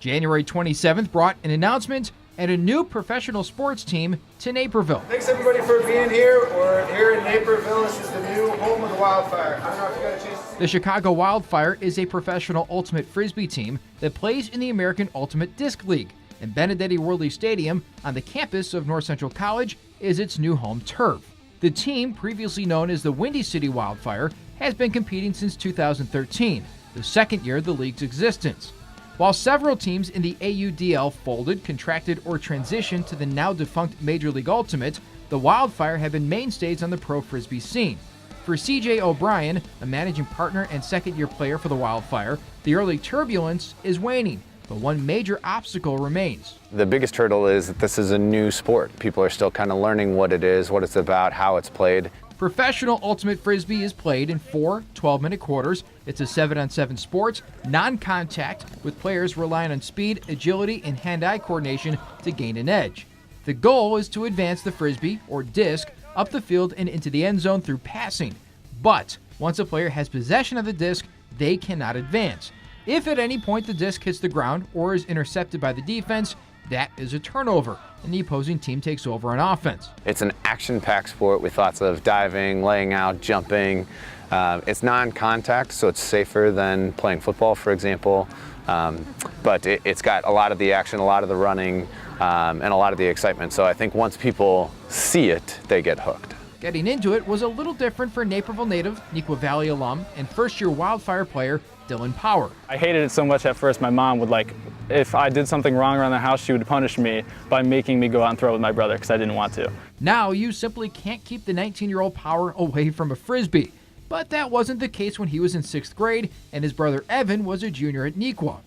January 27th brought an announcement and a new professional sports team to Naperville. Thanks everybody for being here. We're here in Naperville. This is the new home of the Wildfire. I don't know if you got a chance to see. The Chicago Wildfire is a professional ultimate Frisbee team that plays in the American Ultimate Disc League, and Benedetti Worley Stadium on the campus of North Central College is its new home turf. The team, previously known as the Windy City Wildfire, has been competing since 2013, the second year of the league's existence. While several teams in the AUDL folded, contracted, or transitioned to the now-defunct Major League Ultimate, the Wildfire have been mainstays on the pro Frisbee scene. For C.J. O'Brien, a managing partner and second-year player for the Wildfire, the early turbulence is waning, but one major obstacle remains. The biggest hurdle is that this is a new sport. People are still kind of learning what it is, what it's about, how it's played. Professional Ultimate Frisbee is played in 4 12-minute quarters. It's a 7-on-7 sport, non-contact, with players relying on speed, agility, and hand-eye coordination to gain an edge. The goal is to advance the Frisbee, or disc, up the field and into the end zone through passing. But once a player has possession of the disc, they cannot advance. If at any point the disc hits the ground or is intercepted by the defense, that is a turnover, and the opposing team takes over on offense. It's an action-packed sport with lots of diving, laying out, jumping. It's non-contact, so it's safer than playing football, for example. But it's got a lot of the action, a lot of the running, and a lot of the excitement. So I think once people see it, they get hooked. Getting into it was a little different for Naperville native, Neuqua Valley alum, and first-year Wildfire player Dylan Power. I hated it so much at first. My mom would, if I did something wrong around the house, she would punish me by making me go out and throw it with my brother because I didn't want to. Now you simply can't keep the 19-year-old Power away from a Frisbee. But that wasn't the case when he was in 6th grade and his brother Evan was a junior at Neuqua.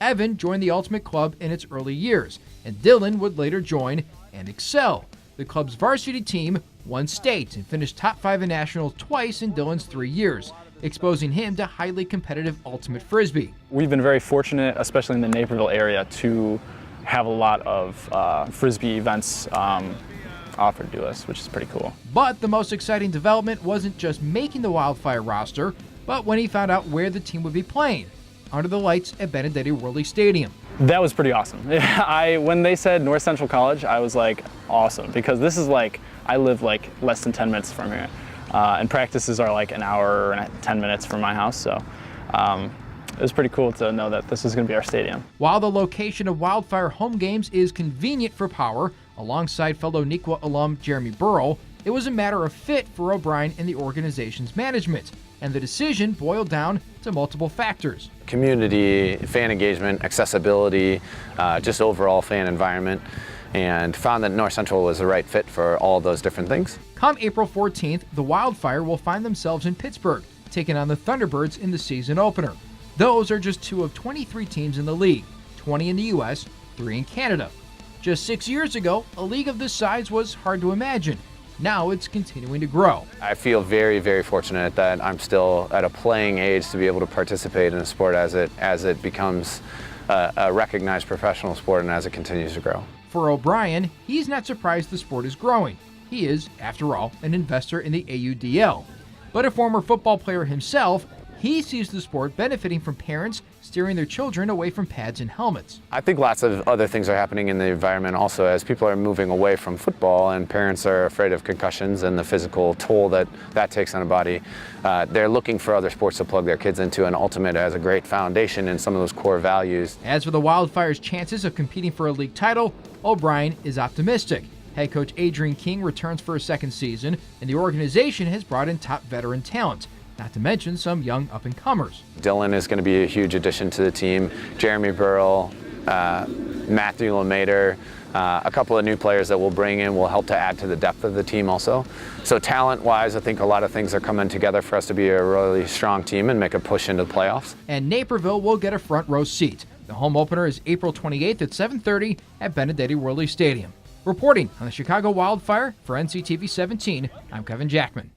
Evan joined the Ultimate Club in its early years, and Dylan would later join and excel. The club's varsity team won state and finished top 5 in nationals twice in Dylan's 3 years, exposing him to highly competitive Ultimate Frisbee. We've been very fortunate, especially in the Naperville area, to have a lot of Frisbee events offered to us, which is pretty cool. But the most exciting development wasn't just making the Wildfire roster, but when he found out where the team would be playing, under the lights at Benedetti Worley Stadium. That was pretty awesome. When they said North Central College, I was like, awesome, because this is I live less than 10 minutes from here. And practices are an hour and 10 minutes from my house, so it was pretty cool to know that this is going to be our stadium. While the location of Wildfire home games is convenient for Power, alongside fellow Neuqua alum Jeremy Burrow, it was a matter of fit for O'Brien and the organization's management, and the decision boiled down to multiple factors. Community, fan engagement, accessibility, just overall fan environment, and found that North Central was the right fit for all those different things. Come April 14th, the Wildfire will find themselves in Pittsburgh, taking on the Thunderbirds in the season opener. Those are just 2 of 23 teams in the league, 20 in the U.S., 3 in Canada. Just 6 years ago, a league of this size was hard to imagine. Now it's continuing to grow. I feel very, very fortunate that I'm still at a playing age to be able to participate in a sport as it becomes a recognized professional sport and as it continues to grow. For O'Brien, he's not surprised the sport is growing. He is, after all, an investor in the AUDL. But a former football player himself, he sees the sport benefiting from parents steering their children away from pads and helmets. I think lots of other things are happening in the environment also as people are moving away from football and parents are afraid of concussions and the physical toll that takes on a body. They're looking for other sports to plug their kids into, and Ultimate has a great foundation in some of those core values. As for the Wildfire's chances of competing for a league title, O'Brien is optimistic. Head coach Adrian King returns for a second season, and the organization has brought in top veteran talent, not to mention some young up-and-comers. Dylan is going to be a huge addition to the team. Jeremy Burrell, Matthew LeMater, a couple of new players that we'll bring in will help to add to the depth of the team also. So talent-wise, I think a lot of things are coming together for us to be a really strong team and make a push into the playoffs. And Naperville will get a front row seat. The home opener is April 28th at 7:30 at Benedetti Worley Stadium. Reporting on the Chicago Wildfire for NCTV 17, I'm Kevin Jackman.